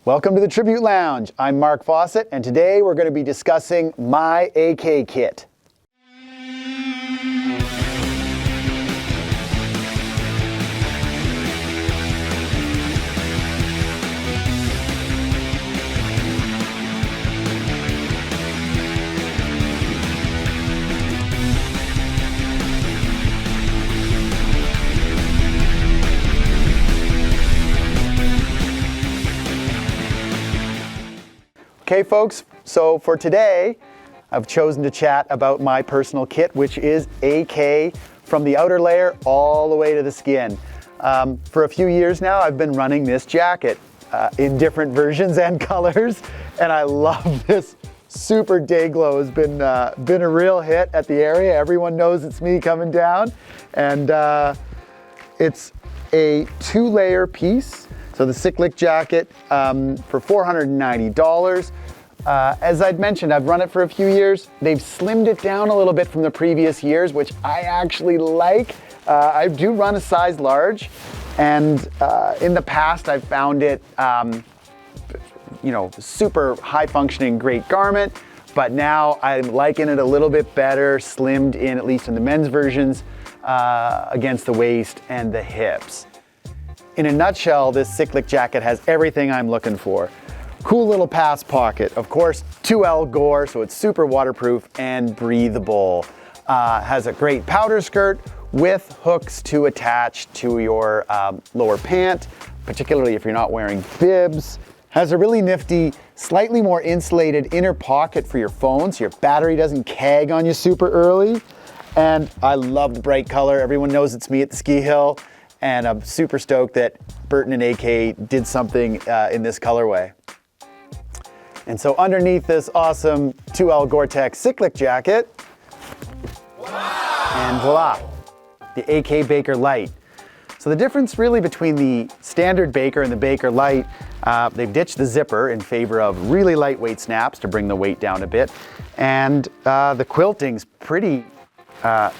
Welcome to the Tribute Lounge. I'm Mark Fawcett, and today we're going to be discussing my AK kit. Okay folks, so for today, I've chosen to chat about my personal kit, which is AK from the outer layer all the way to the skin. For a few years now, I've been running this jacket in different versions and colors, and I love this. Super Day Glow has been a real hit at the area. Everyone knows it's me coming down, and it's a 2-layer piece. So the Cyclic jacket for $490. As I'd mentioned, I've run it for a few years. They've slimmed it down a little bit from the previous years, which I actually like. I do run a size large, and in the past I've found it, super high functioning, great garment. But now I'm liking it a little bit better, slimmed in, at least in the men's versions, against the waist and the hips. In a nutshell, this Cyclic jacket has everything I'm looking for. Cool little pass pocket, of course, 2L Gore, so it's super waterproof and breathable. Has a great powder skirt with hooks to attach to your lower pant, particularly if you're not wearing bibs. Has a really nifty, slightly more insulated inner pocket for your phone, so your battery doesn't keg on you super early. And I love the bright color. Everyone knows it's me at the ski hill. And I'm super stoked that Burton and AK did something in this colorway. And so underneath this awesome 2L GORE-TEX Cyclic jacket, wow, and voila, the AK Baker Light. So the difference really between the standard Baker and the Baker Light, they've ditched the zipper in favor of really lightweight snaps to bring the weight down a bit. And the quilting's pretty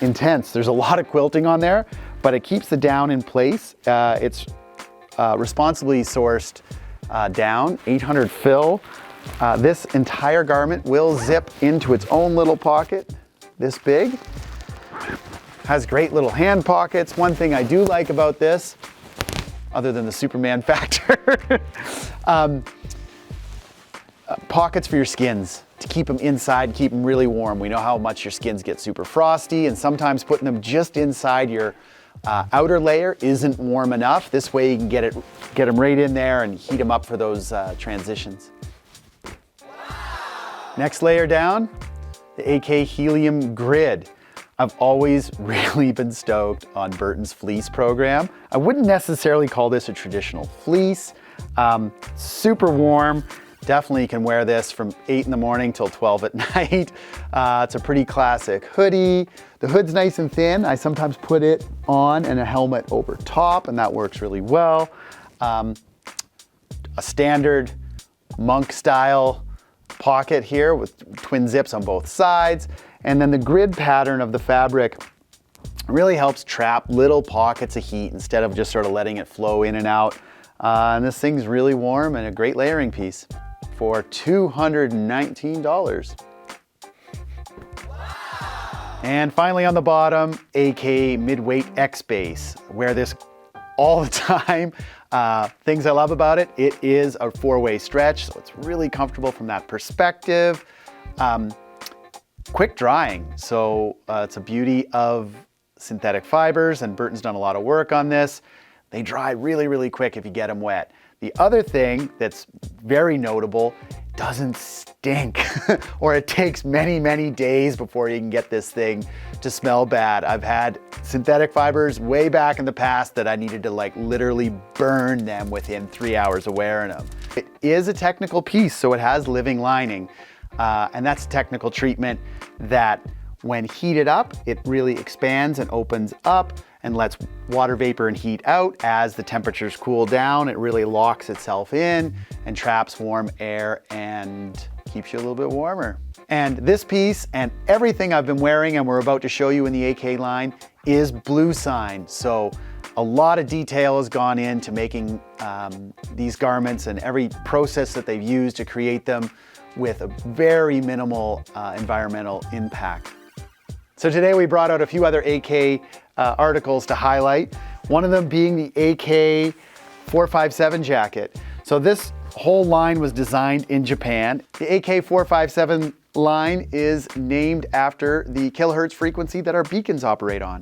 intense. There's a lot of quilting on there, but it keeps the down in place. It's responsibly sourced down, 800 fill. This entire garment will zip into its own little pocket, this big. Has great little hand pockets. One thing I do like about this, other than the Superman factor, pockets for your skins to keep them inside, keep them really warm. We know how much your skins get super frosty, and sometimes putting them just inside your outer layer isn't warm enough. This way you can get them right in there and heat them up for those transitions. Wow. Next layer down, the AK HELIUM grid. I've always really been stoked on Burton's fleece program. I wouldn't necessarily call this a traditional fleece. Super warm. Definitely can wear this from 8 in the morning till 12 at night. It's a pretty classic hoodie. The hood's nice and thin. I sometimes put it on and a helmet over top, and that works really well. A standard monk style pocket here with twin zips on both sides. And then the grid pattern of the fabric really helps trap little pockets of heat instead of just sort of letting it flow in and out. And this thing's really warm and a great layering piece for $219. Wow. And finally on the bottom, AK Midweight X base. Wear this all the time. Things I love about it, it is a 4-way stretch, so it's really comfortable from that perspective. Quick drying, so it's a beauty of synthetic fibers, and Burton's done a lot of work on this. They dry really, really quick if you get them wet. The other thing that's very notable, doesn't stink, or it takes many, many days before you can get this thing to smell bad. I've had synthetic fibers way back in the past that I needed to literally burn them within 3 hours of wearing them. It is a technical piece, so it has living lining, and that's technical treatment that when heated up, it really expands and opens up and lets water vapor and heat out. As the temperatures cool down, it really locks itself in and traps warm air and keeps you a little bit warmer. And this piece and everything I've been wearing and we're about to show you in the AK line is BLUESIGN. So A lot of detail has gone into making these garments and every process that they've used to create them with a very minimal environmental impact. So today we brought out a few other AK articles to highlight. One of them being the AK 457 jacket. So this whole line was designed in Japan. The AK 457 line is named after the kilohertz frequency that our beacons operate on.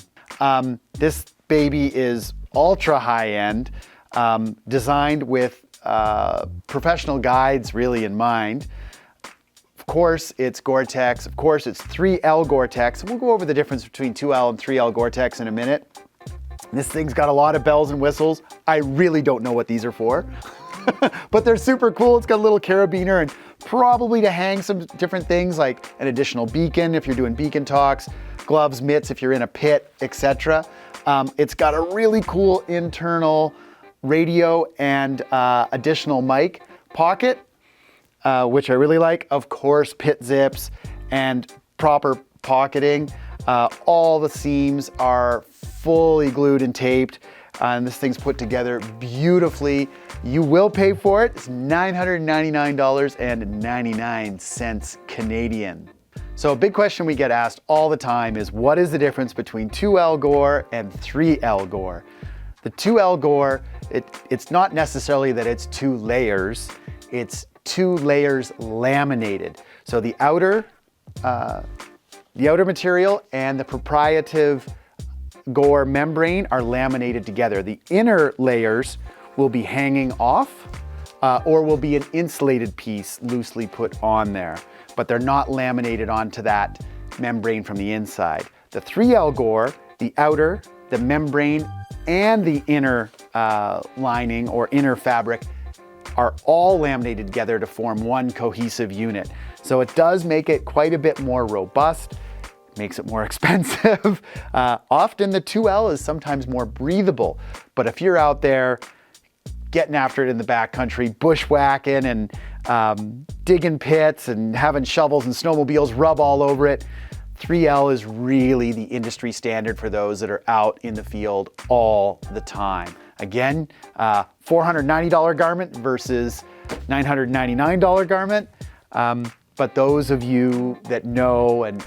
This baby is ultra high-end, designed with professional guides really in mind. Of course, it's GORE-TEX. Of course, it's 3L GORE-TEX. We'll go over the difference between 2L and 3L GORE-TEX in a minute. This thing's got a lot of bells and whistles. I really don't know what these are for, but they're super cool. It's got a little carabiner and probably to hang some different things like an additional beacon if you're doing beacon talks, gloves, mitts if you're in a pit, etc. It's got a really cool internal radio and additional mic pocket, which I really like. Of course, pit zips and proper pocketing. All the seams are fully glued and taped, and this thing's put together beautifully. You will pay for it. It's $999.99 Canadian. So a big question we get asked all the time is, what is the difference between 2L Gore and 3L Gore? The 2L Gore, it's not necessarily that it's 2 layers, it's 2 layers laminated. So the outer material and the proprietary Gore membrane are laminated together. The inner layers will be hanging off or will be an insulated piece loosely put on there, but they're not laminated onto that membrane from the inside. The 3L Gore, the outer, the membrane, and the inner lining or inner fabric are all laminated together to form one cohesive unit. So it does make it quite a bit more robust, makes it more expensive. Often the 2L is sometimes more breathable, but if you're out there getting after it in the backcountry, bushwhacking and digging pits and having shovels and snowmobiles rub all over it, 3L is really the industry standard for those that are out in the field all the time. Again, $490 garment versus $999 garment. But those of you that know and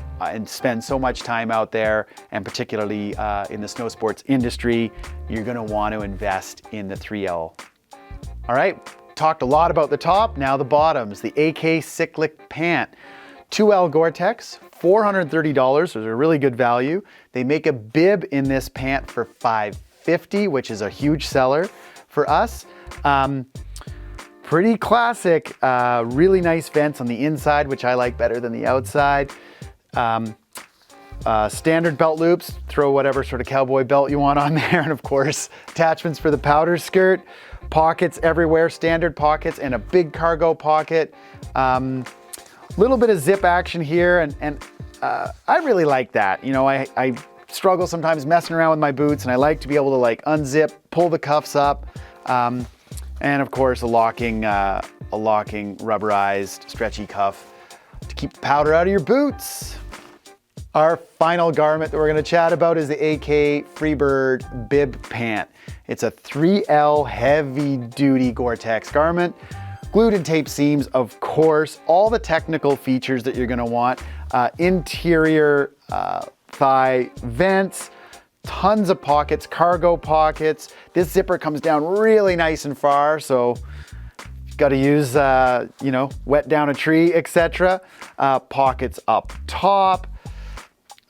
spend so much time out there, and particularly in the snow sports industry, you're gonna want to invest in the 3L. All right, talked a lot about the top, now the bottoms. The AK Cyclic pant. 2L GORE-TEX, $430, those are really good value. They make a bib in this pant for $550, which is a huge seller for us. Pretty classic, really nice vents on the inside, which I like better than the outside. Standard belt loops, throw whatever sort of cowboy belt you want on there. And of course, attachments for the powder skirt, pockets everywhere, standard pockets, and a big cargo pocket. Little bit of zip action here, and I really like that. You know, I struggle sometimes messing around with my boots, and I like to be able to like unzip, pull the cuffs up. And of course, a locking rubberized stretchy cuff to keep the powder out of your boots. Our final garment that we're gonna chat about is the AK Freebird bib pant. It's a 3L heavy duty GORE-TEX garment. Glued and taped seams, of course, all the technical features that you're gonna want. Interior thigh vents, tons of pockets, cargo pockets. This zipper comes down really nice and far, so you've got to use, you know, wet down a tree, etc. Pockets up top.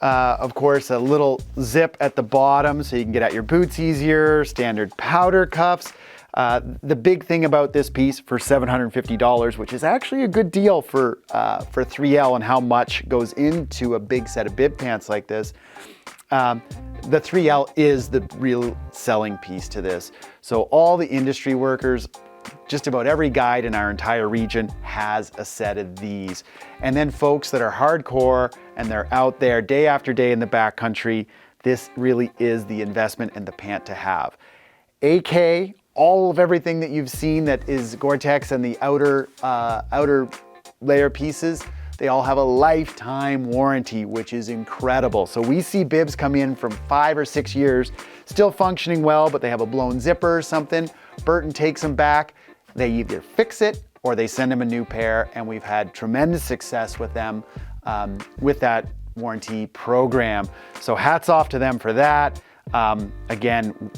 Of course, a little zip at the bottom so you can get at your boots easier. Standard powder cuffs. The big thing about this piece for $750, which is actually a good deal for 3L and how much goes into a big set of bib pants like this. The 3L is the real selling piece to this. So all the industry workers, just about every guide in our entire region has a set of these. And then folks that are hardcore and they're out there day after day in the backcountry, this really is the investment and the pant to have. AK, all of everything that you've seen that is GORE-TEX and the outer layer pieces, they all have a lifetime warranty, which is incredible. So we see bibs come in from 5 or 6 years still functioning well, but they have a blown zipper or something. Burton takes them back. They either fix it or they send them a new pair, and we've had tremendous success with them with that warranty program. So hats off to them for that. Again,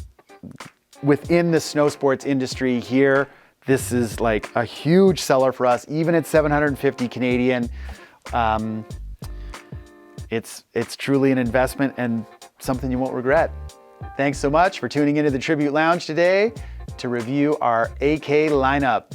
within the snow sports industry here, this is like a huge seller for us, even at 750 Canadian. It's truly an investment and something you won't regret. Thanks so much for tuning into the Tribute Lounge today to review our AK lineup.